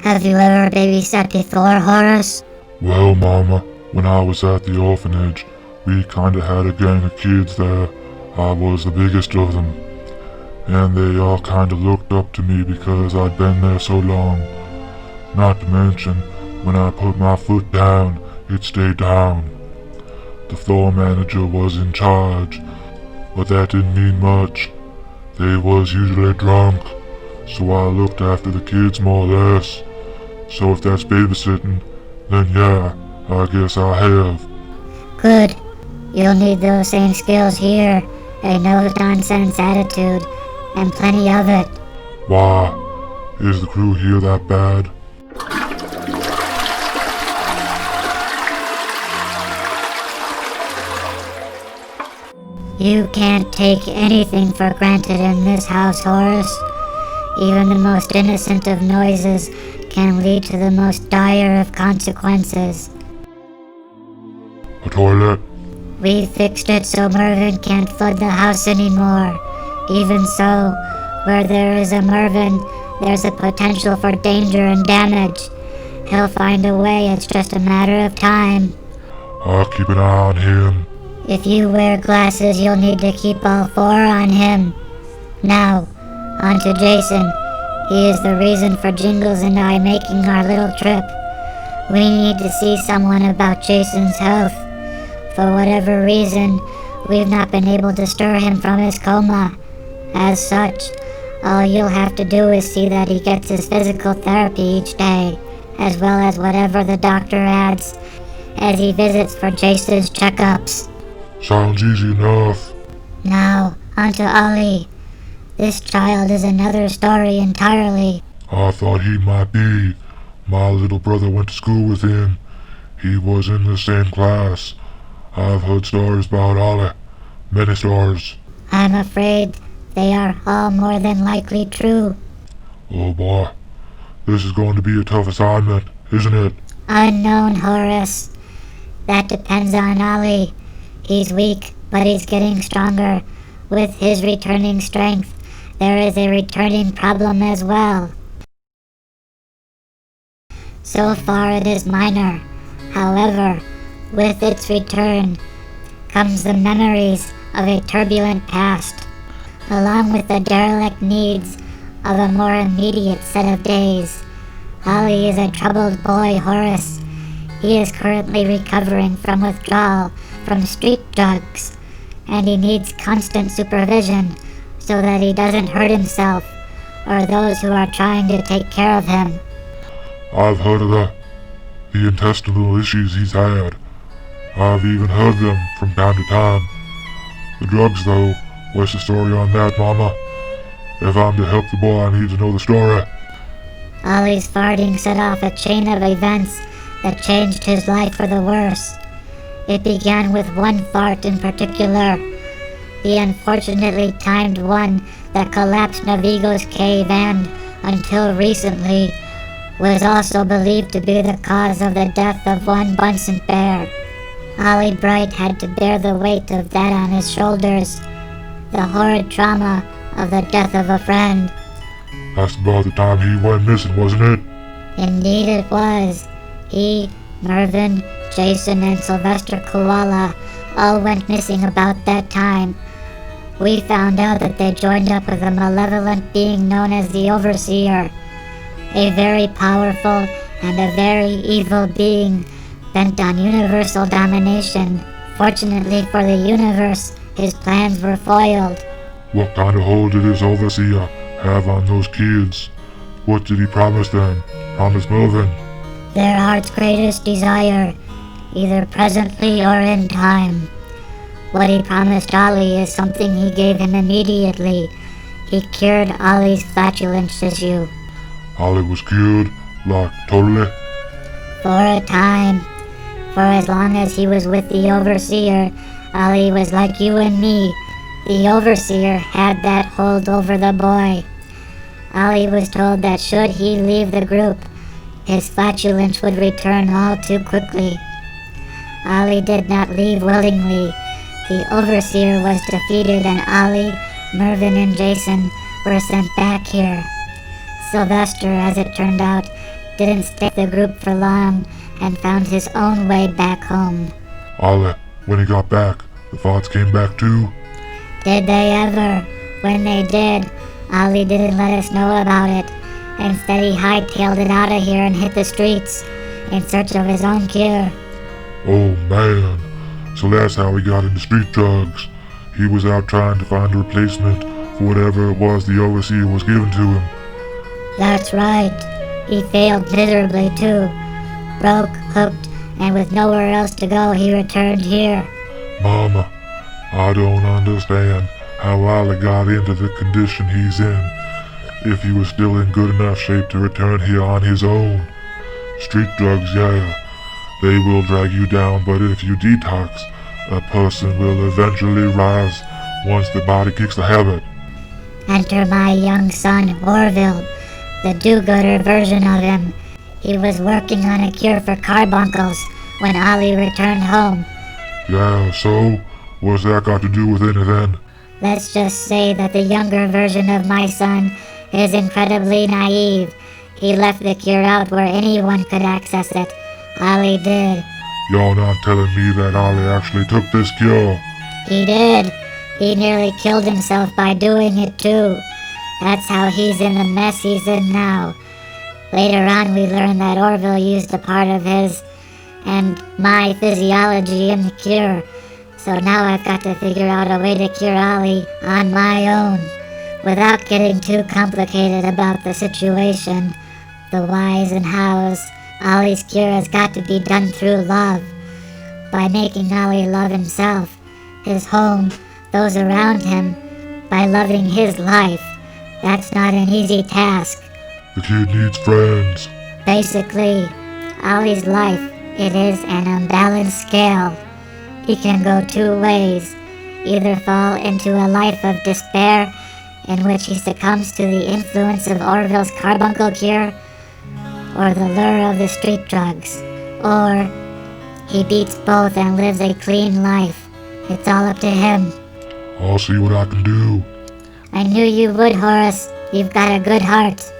Have you ever babysat before, Horace? Well, Mama, when I was at the orphanage, we kinda had a gang of kids there. I was the biggest of them, and they all kinda looked up to me because I'd been there so long. Not to mention, when I put my foot down, it stayed down. The floor manager was in charge, but that didn't mean much. They was usually drunk, so I looked after the kids more or less. So if that's babysitting, then yeah, I guess I have. Good. You'll need those same skills here. A no-nonsense attitude, and plenty of it. Why? Is the crew here that bad? You can't take anything for granted in this house, Horace. Even the most innocent of noises can lead to the most dire of consequences. A toilet? We fixed it so Mervin can't flood the house anymore. Even so, where there is a Mervin, there's a potential for danger and damage. He'll find a way, it's just a matter of time. I'll keep an eye on him. If you wear glasses, you'll need to keep all four on him. Now, on to Jason. He is the reason for Jingles and I making our little trip. We need to see someone about Jason's health. For whatever reason, we've not been able to stir him from his coma. As such, all you'll have to do is see that he gets his physical therapy each day, as well as whatever the doctor adds as he visits for Jason's checkups. Sounds easy enough. Now, on to Ollie. This child is another story entirely. I thought he might be. My little brother went to school with him. He was in the same class. I've heard stories about Ollie. Many stories. I'm afraid they are all more than likely true. Oh boy. This is going to be a tough assignment, isn't it? Unknown, Horace. That depends on Ollie. He's weak, but he's getting stronger. With his returning strength, there is a returning problem as well. So far it is minor. However, with its return comes the memories of a turbulent past, along with the derelict needs of a more immediate set of days. Ollie is a troubled boy, Horace. He is currently recovering from withdrawal from street drugs, and he needs constant supervision so that he doesn't hurt himself or those who are trying to take care of him. I've heard of the intestinal issues he's had. I've even heard them from time to time. The drugs, though, what's the story on that, Mama? If I'm to help the boy, I need to know the story. Ollie's farting set off a chain of events that changed his life for the worse. It began with one fart in particular, the unfortunately timed one that collapsed Navigo's cave and, until recently, was also believed to be the cause of the death of one Bunson bear. Ollie Bright had to bear the weight of that on his shoulders, the horrid trauma of the death of a friend. That's about the time he went missing, wasn't it? Indeed it was. He, Mervin, Jason, and Sylvester Koala all went missing about that time. We found out that they joined up with a malevolent being known as the Overseer, a very powerful and a very evil being bent on universal domination. Fortunately for the universe, his plans were foiled. What kind of hold did this Overseer have on those kids? What did he promise them? Promise Mervin? Their heart's greatest desire, either presently or in time. What he promised Ollie is something he gave him immediately. He cured Ollie's flatulence issue. Ollie was cured? Like, totally? For a time. For as long as he was with the Overseer, Ollie was like you and me. The Overseer had that hold over the boy. Ollie was told that should he leave the group, his flatulence would return all too quickly. Ollie did not leave willingly. The Overseer was defeated and Ollie, Mervin, and Jason were sent back here. Sylvester, as it turned out, didn't stay with the group for long and found his own way back home. Ollie, when he got back, the thoughts came back too? Did they ever? When they did, Ollie didn't let us know about it. Instead, he hightailed it out of here and hit the streets in search of his own cure. Oh man, so that's how he got into street drugs. He was out trying to find a replacement for whatever it was the Overseer was giving to him. That's right. He failed miserably too. Broke, hooked, and with nowhere else to go, he returned here. Mama, I don't understand how Ollie got into the condition he's in, if he was still in good enough shape to return here on his own. Street drugs, yeah, they will drag you down, but if you detox, a person will eventually rise once the body kicks the habit. Enter my young son, Orville, the do-gooder version of him. He was working on a cure for carbuncles when Ollie returned home. Yeah, so? What's that got to do with anything? Let's just say that the younger version of my son is incredibly naive. He left the cure out where anyone could access it. Ollie did. You're not telling me that Ollie actually took this cure? He did. He nearly killed himself by doing it too. That's how he's in the mess he's in now. Later on we learned that Orville used a part of his and my physiology in the cure. So now I've got to figure out a way to cure Ollie on my own, without getting too complicated about the situation, the whys and hows. Ollie's cure has got to be done through love, by making Ollie love himself, his home, those around him, by loving his life. That's not an easy task. The kid needs friends. Basically, Ollie's life, it is an unbalanced scale. He can go two ways, either fall into a life of despair in which he succumbs to the influence of Orville's carbuncle cure, or the lure of the street drugs, or he beats both and lives a clean life. It's all up to him. I'll see what I can do. I knew you would, Horace. You've got a good heart.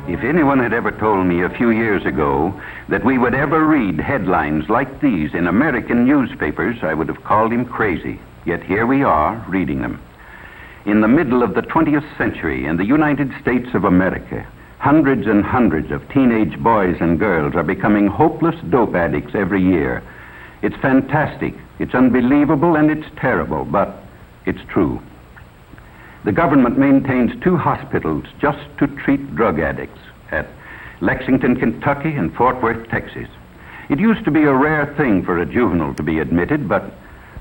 If anyone had ever told me a few years ago that we would ever read headlines like these in American newspapers, I would have called him crazy. Yet here we are, reading them. In the middle of the 20th century in the United States of America, hundreds and hundreds of teenage boys and girls are becoming hopeless dope addicts every year. It's fantastic, it's unbelievable, and it's terrible, but it's true. The government maintains 2 hospitals just to treat drug addicts at Lexington, Kentucky and Fort Worth, Texas. It used to be a rare thing for a juvenile to be admitted, but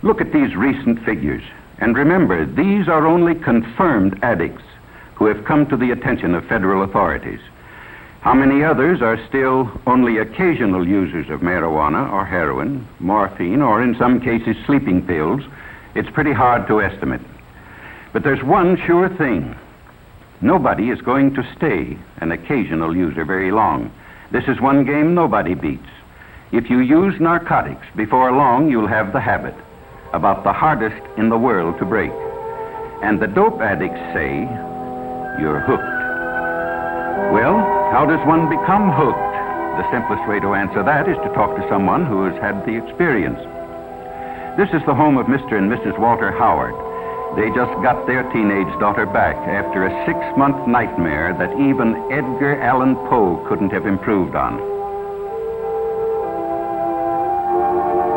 look at these recent figures. And remember, these are only confirmed addicts who have come to the attention of federal authorities. How many others are still only occasional users of marijuana or heroin, morphine, or in some cases sleeping pills, it's pretty hard to estimate. But there's one sure thing. Nobody is going to stay an occasional user very long. This is one game nobody beats. If you use narcotics, before long you'll have the habit, about the hardest in the world to break. And the dope addicts say, you're hooked. Well, how does one become hooked? The simplest way to answer that is to talk to someone who has had the experience. This is the home of Mr. and Mrs. Walter Howard. They just got their teenage daughter back after a 6-month nightmare that even Edgar Allan Poe couldn't have improved on.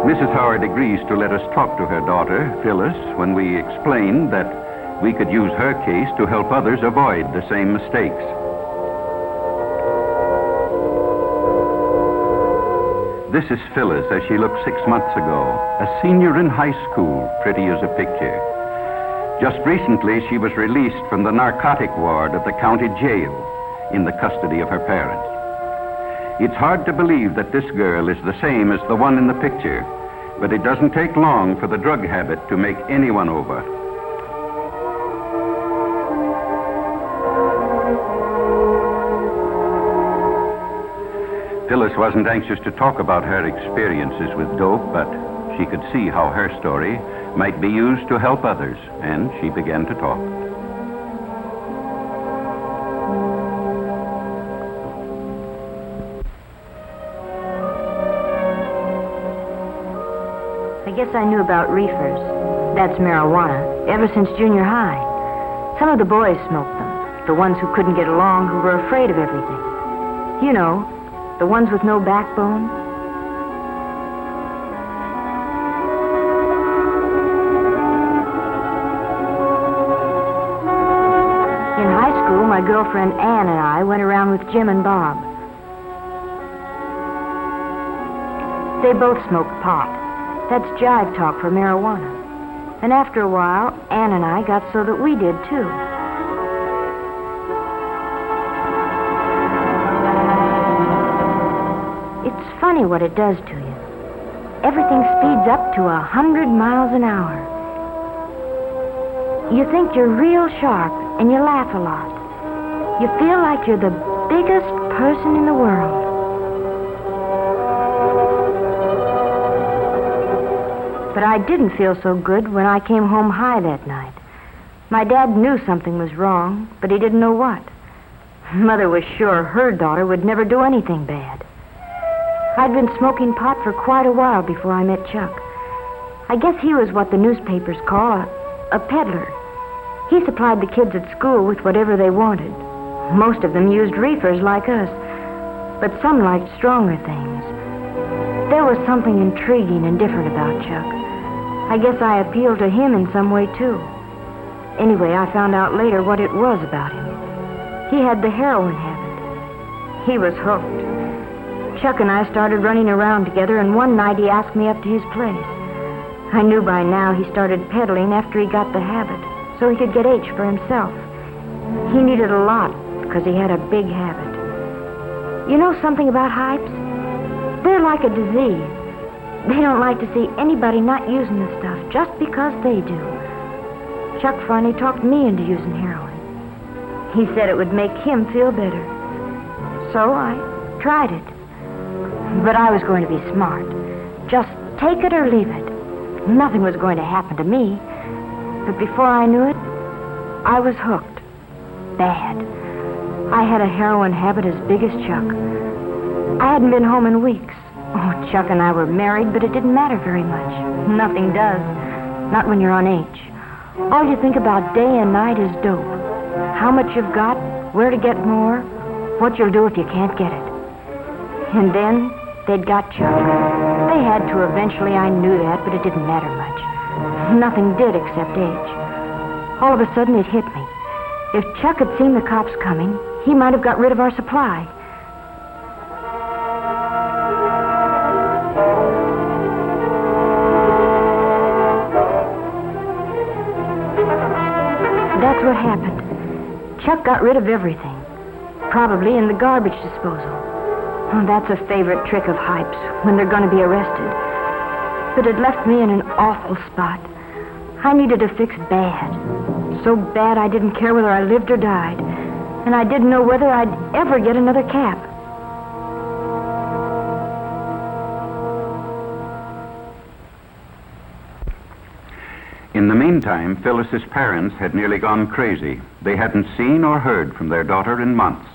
Mrs. Howard agrees to let us talk to her daughter, Phyllis, when we explain that we could use her case to help others avoid the same mistakes. This is Phyllis as she looked 6 months ago, a senior in high school, pretty as a picture. Just recently, she was released from the narcotic ward of the county jail in the custody of her parents. It's hard to believe that this girl is the same as the one in the picture, but it doesn't take long for the drug habit to make anyone over. Phyllis wasn't anxious to talk about her experiences with dope, but she could see how her story might be used to help others, and she began to talk. I guess I knew about reefers, that's marijuana, ever since junior high. Some of the boys smoked them, the ones who couldn't get along, who were afraid of everything. You know, the ones with no backbone. In high school, my girlfriend Ann and I went around with Jim and Bob. They both smoked pot. That's jive talk for marijuana. And after a while, Ann and I got so that we did too. It's funny what it does to you. Everything speeds up to 100 miles an hour. You think you're real sharp and you laugh a lot. You feel like you're the biggest person in the world. But I didn't feel so good when I came home high that night. My dad knew something was wrong, but he didn't know what. Mother was sure her daughter would never do anything bad. I'd been smoking pot for quite a while before I met Chuck. I guess he was what the newspapers call a peddler. He supplied the kids at school with whatever they wanted. Most of them used reefers like us, but some liked stronger things. There was something intriguing and different about Chuck. I guess I appealed to him in some way, too. Anyway, I found out later what it was about him. He had the heroin habit. He was hooked. Chuck and I started running around together, and one night he asked me up to his place. I knew by now he started peddling after he got the habit, so he could get H for himself. He needed a lot, because he had a big habit. You know something about hypes? They're like a disease. They don't like to see anybody not using the stuff just because they do. Chuck finally talked me into using heroin. He said it would make him feel better. So I tried it. But I was going to be smart. Just take it or leave it. Nothing was going to happen to me. But before I knew it, I was hooked. Bad. I had a heroin habit as big as Chuck. I hadn't been home in weeks. Oh, Chuck and I were married, but it didn't matter very much. Nothing does. Not when you're on H. All you think about day and night is dope. How much you've got, where to get more, what you'll do if you can't get it. And then they'd got Chuck. They had to eventually, I knew that, but it didn't matter much. Nothing did except H. All of a sudden it hit me. If Chuck had seen the cops coming, he might have got rid of our supply. what happened. Chuck got rid of everything. Probably in the garbage disposal. Oh, that's a favorite trick of Hype's when they're going to be arrested. But it left me in an awful spot. I needed a fix bad. So bad I didn't care whether I lived or died. And I didn't know whether I'd ever get another cap. In the meantime, Phyllis's parents had nearly gone crazy. They hadn't seen or heard from their daughter in months.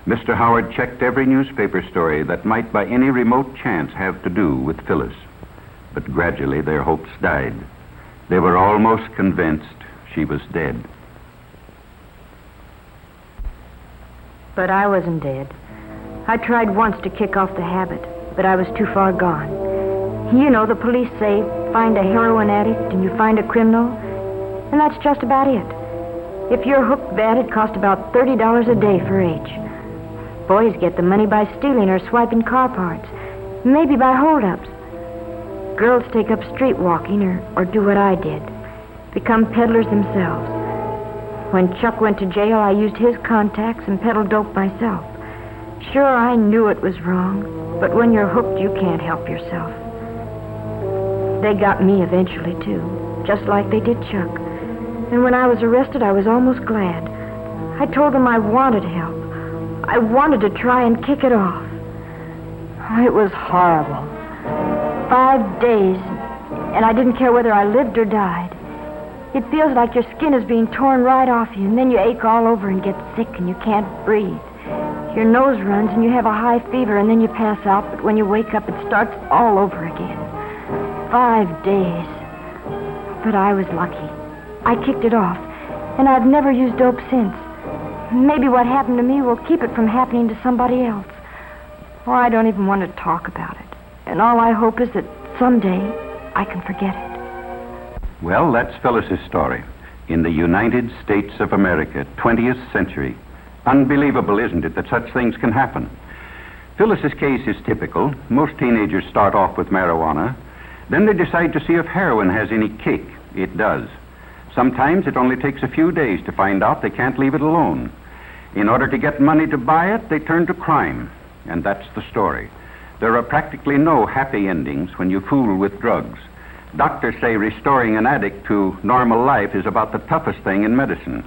Mr. Howard checked every newspaper story that might by any remote chance have to do with Phyllis. But gradually their hopes died. They were almost convinced she was dead. But I wasn't dead. I tried once to kick off the habit, but I was too far gone. You know, the police say, find a heroin addict and you find a criminal, and that's just about it. If you're hooked bad, it costs about $30 a day for each. Boys get the money by stealing or swiping car parts, maybe by holdups. Girls take up street walking or do what I did, become peddlers themselves. When Chuck went to jail, I used his contacts and peddled dope myself. Sure, I knew it was wrong, but when you're hooked, you can't help yourself. They got me eventually, too, just like they did Chuck. And when I was arrested, I was almost glad. I told them I wanted help. I wanted to try and kick it off. It was horrible. 5 days, and I didn't care whether I lived or died. It feels like your skin is being torn right off you, and then you ache all over and get sick and you can't breathe. Your nose runs and you have a high fever, and then you pass out, but when you wake up, it starts all over again. 5 days. But I was lucky. I kicked it off, and I've never used dope since. Maybe what happened to me will keep it from happening to somebody else. Or I don't even want to talk about it. And all I hope is that someday I can forget it. Well, that's Phyllis's story. In the United States of America, 20th century. Unbelievable, isn't it, that such things can happen? Phyllis's case is typical. Most teenagers start off with marijuana. Then they decide to see if heroin has any kick. It does. Sometimes it only takes a few days to find out they can't leave it alone. In order to get money to buy it, they turn to crime. And that's the story. There are practically no happy endings when you fool with drugs. Doctors say restoring an addict to normal life is about the toughest thing in medicine.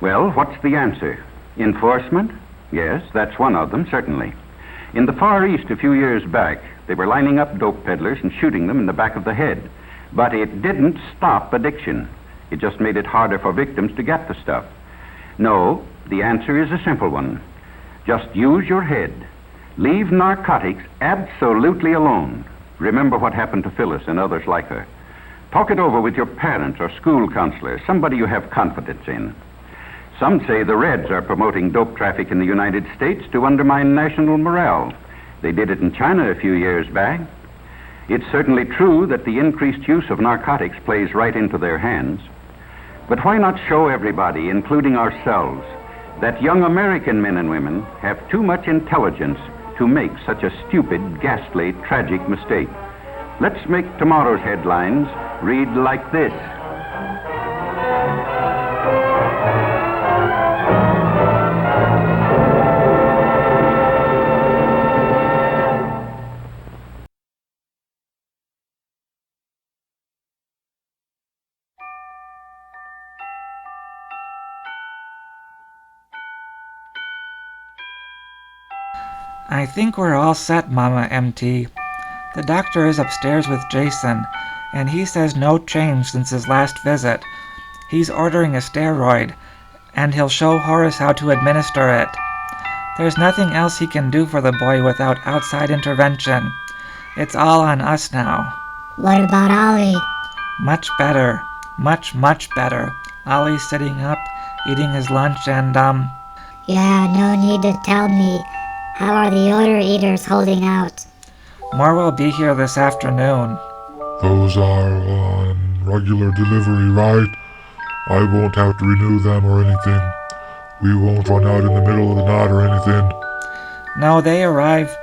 Well, what's the answer? Enforcement? Yes, that's one of them, certainly. In the Far East a few years back, they were lining up dope peddlers and shooting them in the back of the head. But it didn't stop addiction. It just made it harder for victims to get the stuff. No, the answer is a simple one. Just use your head. Leave narcotics absolutely alone. Remember what happened to Phyllis and others like her. Talk it over with your parents or school counselor, somebody you have confidence in. Some say the Reds are promoting dope traffic in the United States to undermine national morale. They did it in China a few years back. It's certainly true that the increased use of narcotics plays right into their hands. But why not show everybody, including ourselves, that young American men and women have too much intelligence to make such a stupid, ghastly, tragic mistake? Let's make tomorrow's headlines read like this. I think we're all set, Mama M.T. The doctor is upstairs with Jason, and he says no change since his last visit. He's ordering a steroid, and he'll show Horace how to administer it. There's nothing else he can do for the boy without outside intervention. It's all on us now. What about Ollie? Much better. Much, much better. Ollie's sitting up, eating his lunch, and, Yeah, no need to tell me. How are the odor eaters holding out? more will be here this afternoon. Those are on regular delivery, right? I won't have to renew them or anything. We won't run out in the middle of the night or anything. No, they arrive.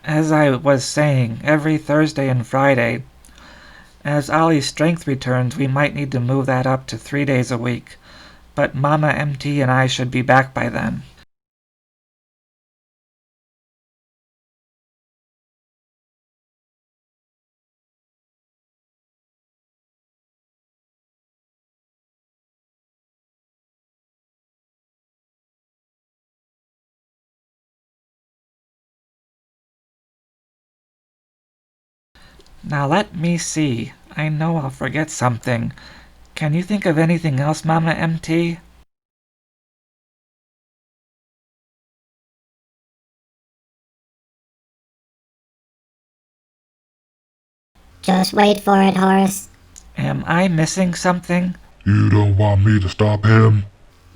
As I was saying, every Thursday and Friday. As Ollie's strength returns, we might need to move that up to 3 days a week. But Mama M.T. and I should be back by then. Now let me see. I know I'll forget something. Can you think of anything else, Mama M.T.? Just wait for it, Horace. Am I missing something? You don't want me to stop him?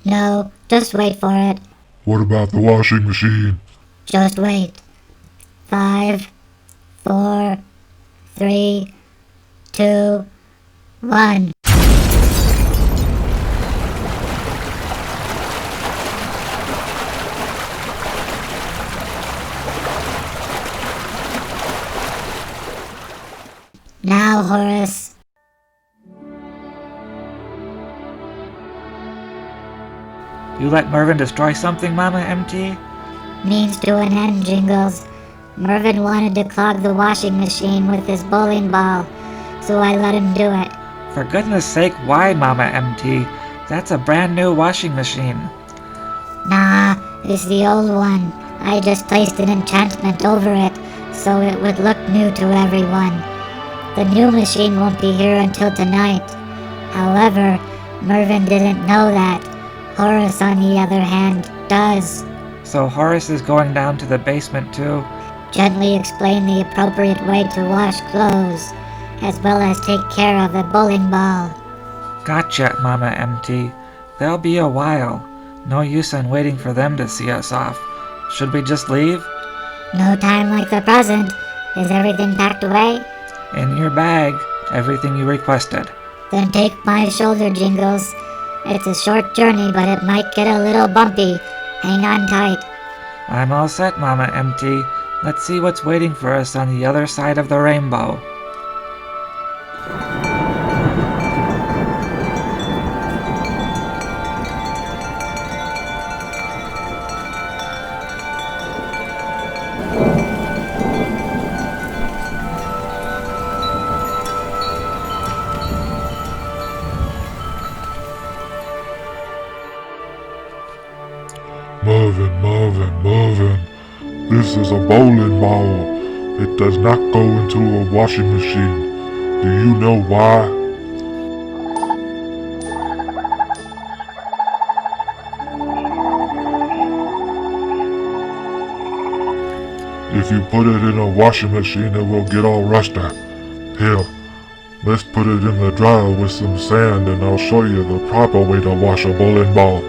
No, just wait for it. What about the washing machine? Just wait. 5, 4, 3, 2, 1. Now, Horace. You let Mervin destroy something, Mama M.T.? Means to an end, Jingles. Mervin wanted to clog the washing machine with his bowling ball, so I let him do it. For goodness sake, why, Mama M.T.? That's a brand new washing machine. Nah, it's the old one. I just placed an enchantment over it, so it would look new to everyone. The new machine won't be here until tonight. However, Mervin didn't know that. Horace, on the other hand, does. So Horace is going down to the basement too? Gently explain the appropriate way to wash clothes, as well as take care of the bowling ball. Gotcha, Mama M.T. They'll be a while. No use in waiting for them to see us off. Should we just leave? No time like the present. Is everything packed away? In your bag. Everything you requested. Then take my shoulder, Jingles. It's a short journey, but it might get a little bumpy. Hang on tight. I'm all set, Mama M.T. Let's see what's waiting for us on the other side of the rainbow. Mervin. This is a bowling ball. It does not go into a washing machine. Do you know why? If you put it in a washing machine, it will get all rusty. Here, let's put it in the dryer with some sand and I'll show you the proper way to wash a bowling ball.